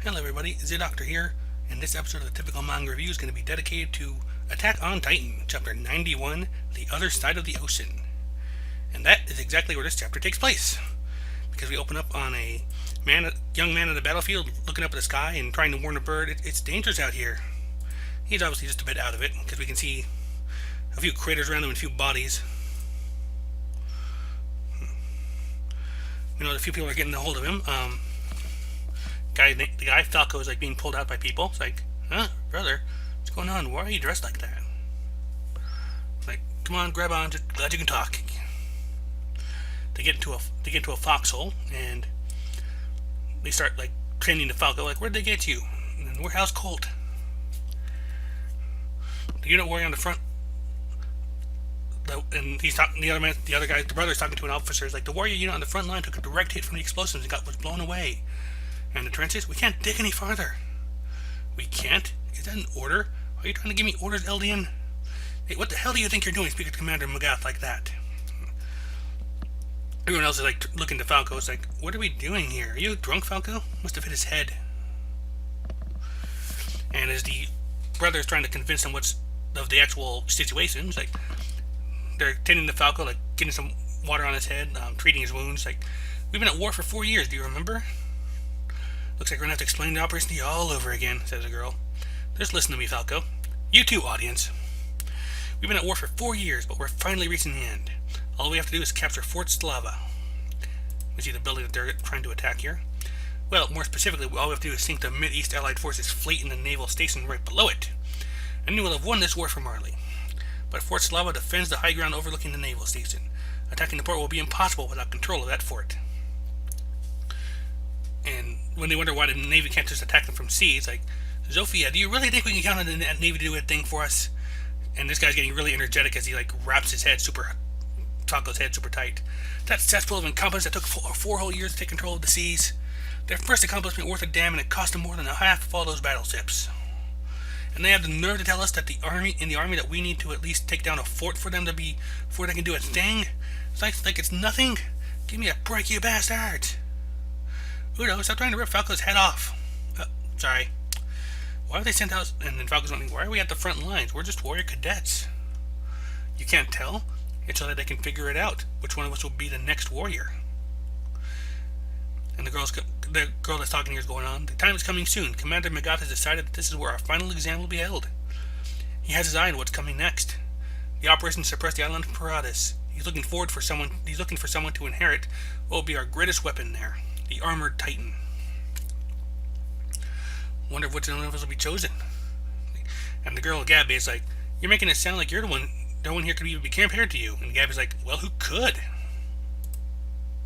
Hello everybody, Zeidoktor here, and this episode of the Typical Manga Review is going to be dedicated to Attack on Titan, Chapter 91, The Other Side of the Ocean. And that is exactly where this chapter takes place, because we open up on a young man on the battlefield looking up at the sky and trying to warn a bird, it's dangerous out here. He's obviously just a bit out of it, because we can see a few craters around him and a few bodies. We know that a few people are getting a hold of him. The guy Falco is like being pulled out by people. It's like, huh, brother, what's going on? Why are you dressed like that? It's like, come on, grab on. Just glad you can talk. They get into a foxhole and they start like training the Falco. Like, where'd they get you? And how's Colt? The unit warrior on the front. And he's talking. The other guy, the brother's talking to an officer. He's like, the warrior unit on the front line took a direct hit from the explosives and was blown away. And the trenches, we can't dig any farther. We can't? Is that an order? Are you trying to give me orders, Eldian? Hey, what the hell do you think you're doing speaking to Commander Magath like that? Everyone else is like looking to Falco. It's like, what are we doing here? Are you drunk, Falco? Must have hit his head. And as the brother is trying to convince him of the actual situation, it's like they're tending to Falco, like getting some water on his head, treating his wounds. Like, we've been at war for 4 years. Do you remember? Looks like we're going to have to explain the operation to you all over again, says the girl. Just listen to me, Falco. You too, audience. We've been at war for 4 years, but we're finally reaching the end. All we have to do is capture Fort Slava. We see the building that they're trying to attack here. Well, more specifically, all we have to do is sink the Mid-East Allied Forces fleet in the naval station right below it. And we will have won this war for Marley. But Fort Slava defends the high ground overlooking the naval station. Attacking the port will be impossible without control of that fort. And when they wonder why the Navy can't just attack them from sea, it's like, Zofia, do you really think we can count on the Navy to do a thing for us? And this guy's getting really energetic as he like wraps Falco's head super tight. That cesspool of incompetence that took 4 whole years to take control of the seas. Their first accomplishment worth a damn, and it cost them more than half of all those battleships. And they have the nerve to tell us that the army that we need to at least take down a fort before they can do a thing. It's like it's nothing. Give me a break, you bastard. Udo, stop trying to rip Falco's head off. Sorry. Why have they sent out? And then Falco's wondering, why are we at the front lines? We're just warrior cadets. You can't tell? It's so that they can figure it out. Which one of us will be the next warrior? And the girl that's talking here is going on. The time is coming soon. Commander Magath has decided that this is where our final exam will be held. He has his eye on what's coming next. The operation to suppress the island of Paratus. He's looking for someone to inherit what will be our greatest weapon there. The Armored Titan. Wonder if which one of us will be chosen. And the girl Gabby is like, you're making it sound like you're the one. No one here could even be compared to you. And Gabby's like, well, who could?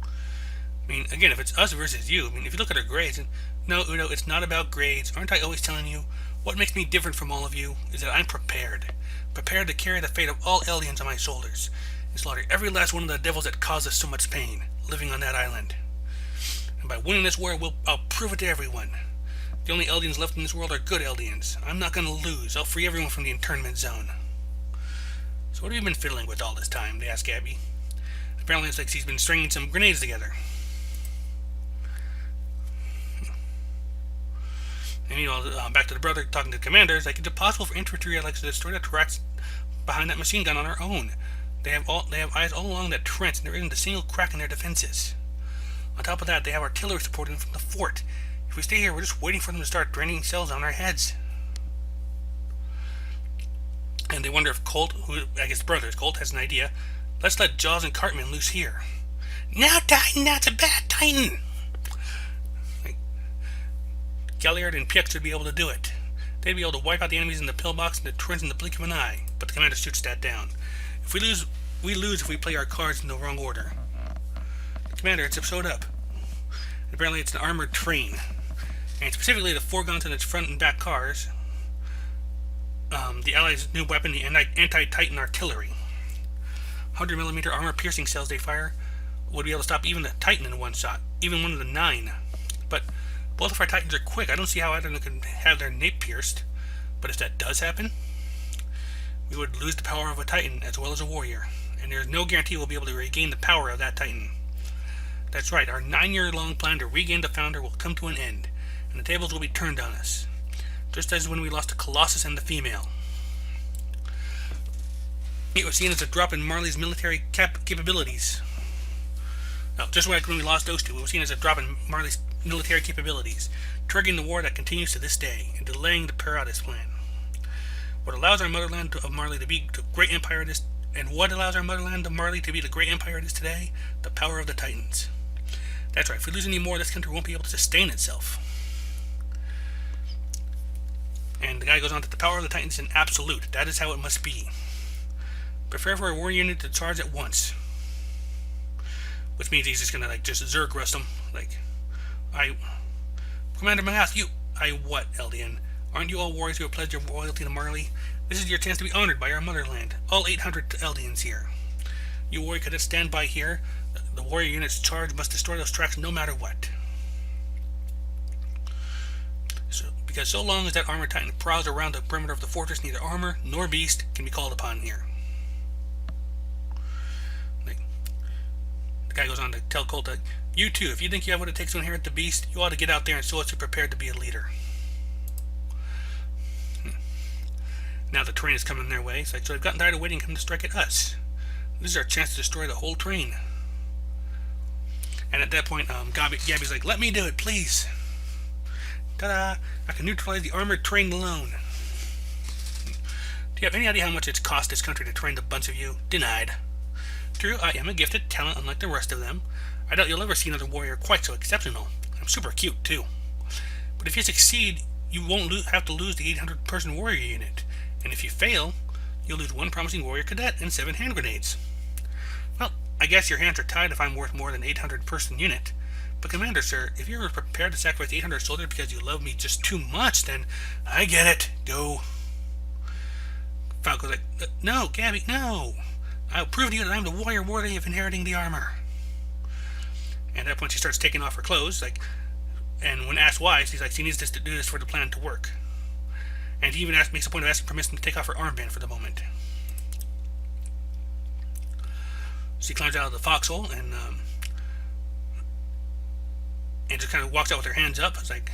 I mean, again, if it's us versus you, I mean, if you look at our grades, and no, Udo, it's not about grades. Aren't I always telling you? What makes me different from all of you is that I'm prepared. Prepared to carry the fate of all aliens on my shoulders. And slaughter every last one of the devils that caused us so much pain, living on that island. And by winning this war, I'll prove it to everyone. The only Eldians left in this world are good Eldians. I'm not going to lose. I'll free everyone from the internment zone. So what have you been fiddling with all this time? They ask Gabby. Apparently it's like she's been stringing some grenades together. And back to the brother talking to the commander. It's like, it's impossible for infantry like to destroy the tracks behind that machine gun on our own. They have eyes all along that trench, and there isn't a single crack in their defenses. On top of that, they have artillery supporting them from the fort. If we stay here, we're just waiting for them to start draining shells on our heads. And they wonder if Colt, who I guess the brother is Colt, has an idea. Let's let Jaws and Cartman loose here. No, Titan, that's a bad Titan. Like, Galliard and Pieck should be able to do it. They'd be able to wipe out the enemies in the pillbox and the trench in the blink of an eye. But the commander shoots that down. If we lose if we play our cards in the wrong order. Commander, it's episode up. Apparently it's an armored train. And specifically the foregons in its front and back cars. The Allies' new weapon, the anti-Titan artillery. 100mm armor-piercing cells they fire would be able to stop even the Titan in one shot. Even one of the 9. But both of our Titans are quick. I don't see how either of them can have their nape pierced. But if that does happen, we would lose the power of a Titan as well as a warrior. And there is no guarantee we'll be able to regain the power of that Titan. That's right, our 9-year-long plan to regain the Founder will come to an end, and the tables will be turned on us, just as when we lost the Colossus and the Female. It was seen as a drop in Marley's military capabilities. No, just like when we lost those two, it was seen as a drop in Marley's military capabilities, triggering the war that continues to this day and delaying the Paradis Plan. What allows our motherland of Marley to be the great empire it is, and what allows our motherland of Marley to be the great empire it is today? The power of the Titans. That's right. If we lose any more, this country won't be able to sustain itself. And the guy goes on that the power of the Titans is an absolute. That is how it must be. Prepare for a war unit to charge at once. Which means he's just gonna just Zerg rust them. Commander Mahath, what, Eldian? Aren't you all warriors who have pledged your loyalty to Marley? This is your chance to be honored by our motherland. All 800 Eldians here. You warrior cadets stand by here. The warrior unit's charge must destroy those tracks no matter what. Because so long as that armored titan prowls around the perimeter of the fortress, neither armor nor beast can be called upon here. The guy goes on to tell Colta, you too, if you think you have what it takes to inherit the beast, you ought to get out there and show us you're prepared to be a leader. Now the train is coming their way. It's like, so they've gotten tired of waiting and come to strike at us. This is our chance to destroy the whole train. And at that point, Gabby's like, let me do it, please. Ta-da! I can neutralize the armored train alone. Do you have any idea how much it's cost this country to train the bunch of you? Denied. True, I am a gifted talent unlike the rest of them. I doubt you'll ever see another warrior quite so exceptional. I'm super cute, too. But if you succeed, you won't have to lose the 800-person warrior unit. And if you fail, you'll lose one promising warrior cadet and 7 hand grenades. Well, I guess your hands are tied if I'm worth more than an 800-person unit. But Commander, sir, if you're prepared to sacrifice 800 soldiers because you love me just too much, then I get it. Go. Falco's like, no, Gabby, no. I'll prove to you that I'm the warrior worthy of inheriting the armor. And at that point, she starts taking off her clothes, and when asked why, she's like, she needs to do this for the plan to work. And he even makes a point of asking permission to take off her armband for the moment. She climbs out of the foxhole and just kind of walks out with her hands up. It's like,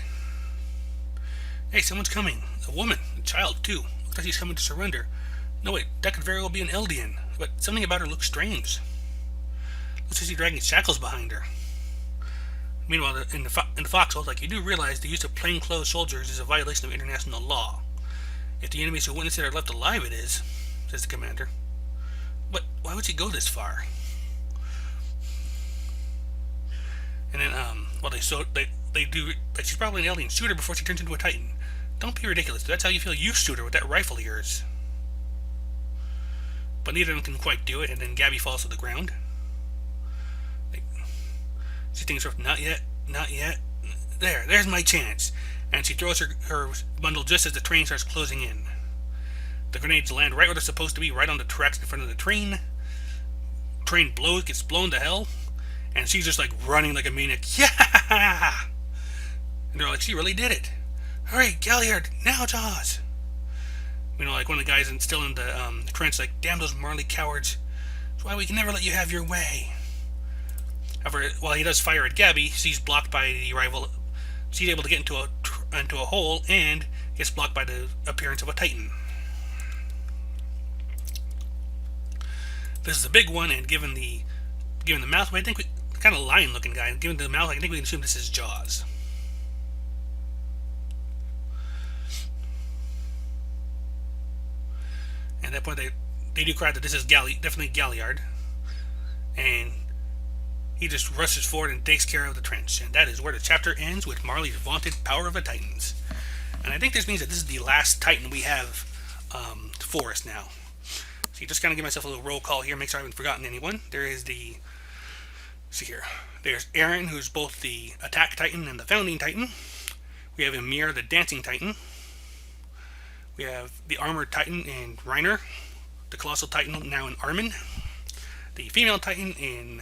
hey, someone's coming. A woman, a child too. Looks like she's coming to surrender. No, wait, that could very well be an Eldian, but something about her looks strange. Looks like she's dragging shackles behind her. Meanwhile, in the foxhole, you do realize the use of plainclothes soldiers is a violation of international law. If the enemies who witness it are left alive, it is, says the commander. But why would she go this far? And then, they do, she's probably an alien. Shoot her before she turns into a titan. Don't be ridiculous. That's how you feel. You shoot her with that rifle of yours. But neither of them can quite do it, and then Gabby falls to the ground. She thinks, not yet, not yet. There's my chance. And she throws her bundle just as the train starts closing in. The grenades land right where they're supposed to be, right on the tracks in front of the train. Train gets blown to hell, and she's just running like a maniac. Yeah! And they're like, she really did it. Hurry, Galliard, now, Jaws. One of the guys still in the trench, damn those Marley cowards. That's why we can never let you have your way. However, while he does fire at Gabby, she's blocked by the rival. She's able to get into a hole and gets blocked by the appearance of a Titan. This is a big one, and given the mouth, I think kind of lion-looking guy. Given the mouth, I think we can assume this is Jaws. And at that point, they do cry that this is definitely Galliard, and he just rushes forward and takes care of the trench. And that is where the chapter ends, with Marley's vaunted power of the Titans. And I think this means that this is the last Titan we have for us now. So you just kind of give myself a little roll call here, make sure I haven't forgotten anyone. There is there's Aaron, who's both the attack Titan and the founding Titan. We have Ymir, the dancing Titan. We have the armored Titan in Reiner, the colossal Titan now in Armin, the female Titan in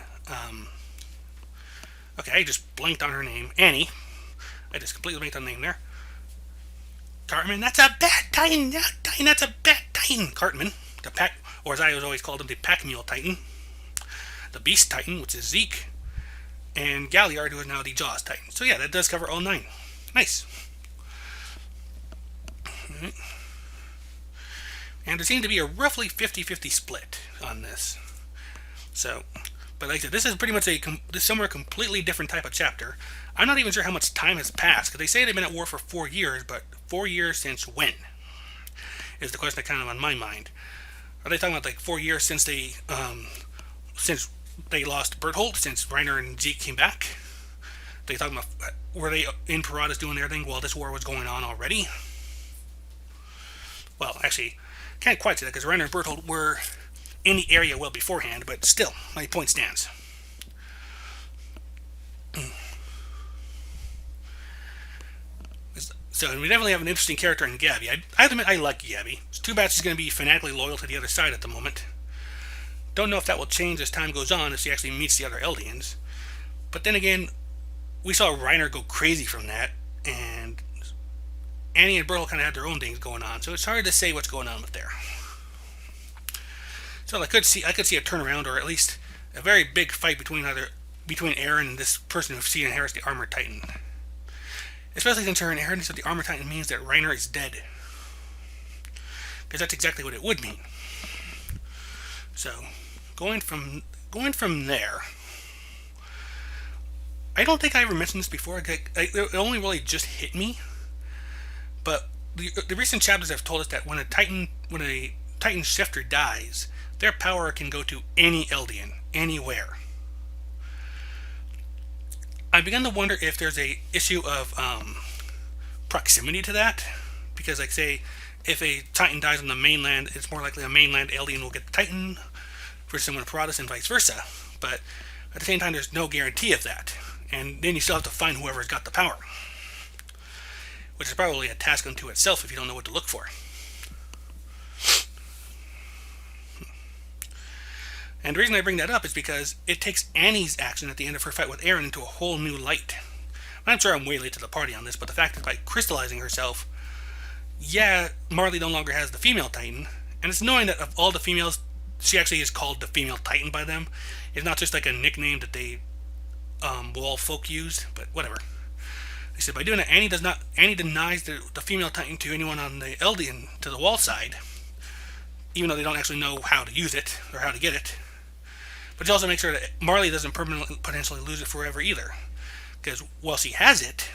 I just blanked on her name. Annie. I just completely blanked on the name there. Cartman, that's a bad Titan. That's a bad Titan. Cartman, or as I always called him, the Pack Mule Titan. The Beast Titan, which is Zeke. And Galliard, who is now the Jaws Titan. So yeah, that does cover all 9. Nice. Alright. And there seems to be a roughly 50-50 split on this. So, but like I said, this is pretty much this somewhere completely different type of chapter. I'm not even sure how much time has passed, because they say they've been at war for 4 years, but 4 years since when? Is the question that kind of on my mind. Are they talking about like 4 years since they lost Berthold, since Reiner and Zeke came back? Are they talking about, were they in Paratus doing their thing while this war was going on already? Well, actually, can't quite say that, because Reiner and Berthold were in the area well beforehand, but still, my point stands. So we definitely have an interesting character in Gabby. I have to admit, I like Gabby. It's too bad she's going to be fanatically loyal to the other side at the moment. Don't know if that will change as time goes on, if she actually meets the other Eldians. But then again, we saw Reiner go crazy from that, and Annie and Berthold kind of had their own things going on, so it's hard to say what's going on with there. So I could see a turnaround, or at least a very big fight between Eren and this person who inherits the Armored Titan. Especially since her inheritance of the Armored Titan means that Reiner is dead. Because that's exactly what it would mean. So, going from there, I don't think I ever mentioned this before. It only really just hit me. But the recent chapters have told us that when a Titan shifter dies, their power can go to any Eldian, anywhere. I begun to wonder if there's a issue of proximity to that, because like say, if a Titan dies on the mainland, it's more likely a mainland Eldian will get the Titan for someone to Paratus and vice versa. But at the same time, there's no guarantee of that, and then you still have to find whoever's got the power, which is probably a task unto itself if you don't know what to look for. And the reason I bring that up is because it takes Annie's action at the end of her fight with Eren into a whole new light. I'm sure I'm way late to the party on this, but the fact that by crystallizing herself, yeah, Marley no longer has the female Titan, and it's knowing that of all the females, she actually is called the female Titan by them. It's not just like a nickname that they wall folk use, but whatever. They said by doing that, Annie denies the female Titan to anyone on the Eldian to the wall side, even though they don't actually know how to use it or how to get it. But it also makes sure that Marley doesn't potentially lose it forever either. Because while she has it,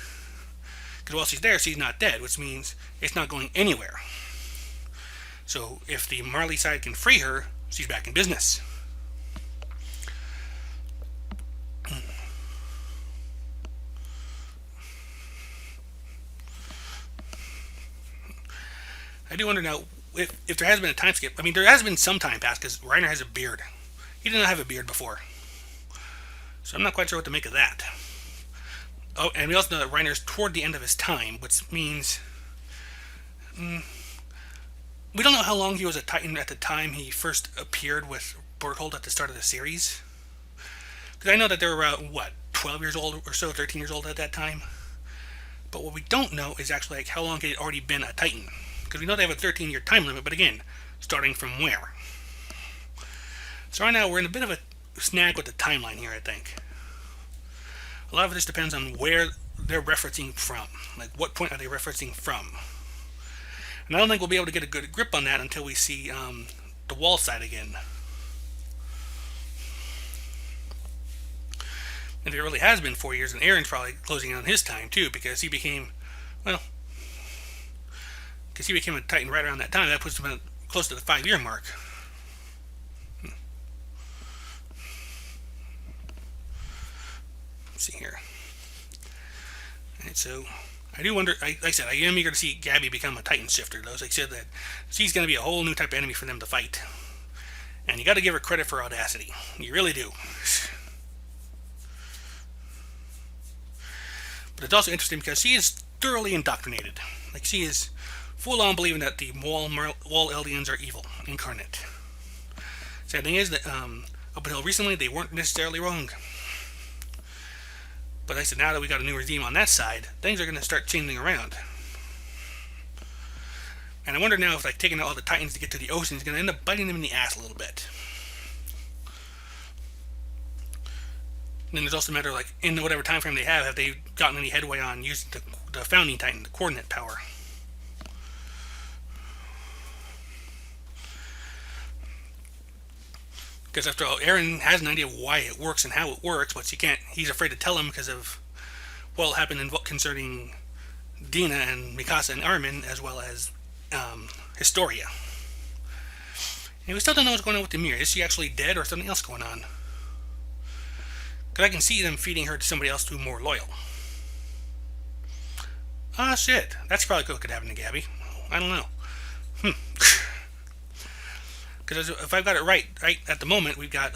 while she's there, she's not dead, which means it's not going anywhere. So if the Marley side can free her, she's back in business. I do wonder now if there has been a time skip. I mean, there has been some time passed because Reiner has a beard. He did not have a beard before. So I'm not quite sure what to make of that. Oh, and we also know that Reiner's toward the end of his time, which means we don't know how long he was a Titan at the time he first appeared with Berthold at the start of the series. Because I know that they were around, 12 years old or so, 13 years old at that time. But what we don't know is actually like how long he had already been a Titan. Because we know they have a 13-year time limit, but again, starting from where? So right now we're in a bit of a snag with the timeline here, I think. A lot of this depends on where they're referencing from. Like, what point are they referencing from? And I don't think we'll be able to get a good grip on that until we see the wall side again. And it really has been 4 years, and Eren's probably closing in on his time, too, because he became a Titan right around that time. That puts him close to the 5-year mark. Let's see here. Alright, so I do wonder, like I said, I am eager to see Gabby become a Titan shifter, though. As I said, that she's going to be a whole new type of enemy for them to fight. And you got to give her credit for audacity. You really do. But it's also interesting because she is thoroughly indoctrinated. Like, she is full on believing that the wall Eldians are evil, incarnate. Sad thing is that up until recently, they weren't necessarily wrong. But like I said, now that we got a new regime on that side, things are going to start changing around. And I wonder now if taking out all the Titans to get to the ocean is going to end up biting them in the ass a little bit. And then there's also a matter of, like, in whatever time frame they have they gotten any headway on using the founding titan, the coordinate power? Because after all, Aaron has an idea why it works and how it works, but he's afraid to tell him because of what happened concerning Dina and Mikasa and Armin, as well as Historia. And we still don't know what's going on with Ymir. Is she actually dead or something else going on? Because I can see them feeding her to somebody else who's more loyal. Ah, shit. That's probably what could happen to Gabby. I don't know. Because if I've got it right at the moment, we've got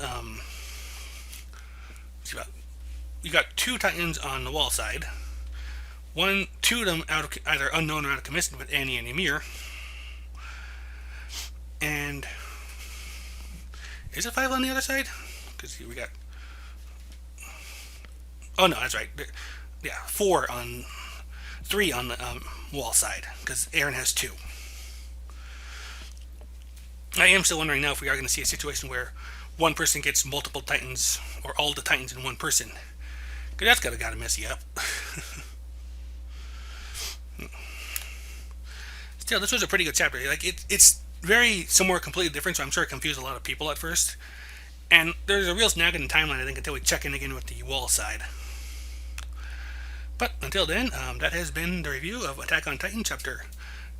two Titans on the wall side. Two of them either unknown or out of commission with Annie and Ymir. And is it 5 on the other side? Because we got. Oh no, that's right. Yeah, 3 on the wall side because Aaron has 2. I am still wondering now if we are going to see a situation where one person gets multiple Titans or all the Titans in one person. Because that's gotta mess you up. Still, this was a pretty good chapter. Like it's very somewhere completely different, so I'm sure it confused a lot of people at first. And there's a real snag in the timeline, I think, until we check in again with the wall side. But until then, that has been the review of Attack on Titan chapter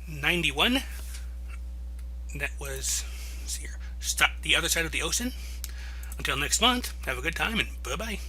91. That was, let's see here, Stop the Other Side of the Ocean. Until next month, have a good time and bye-bye.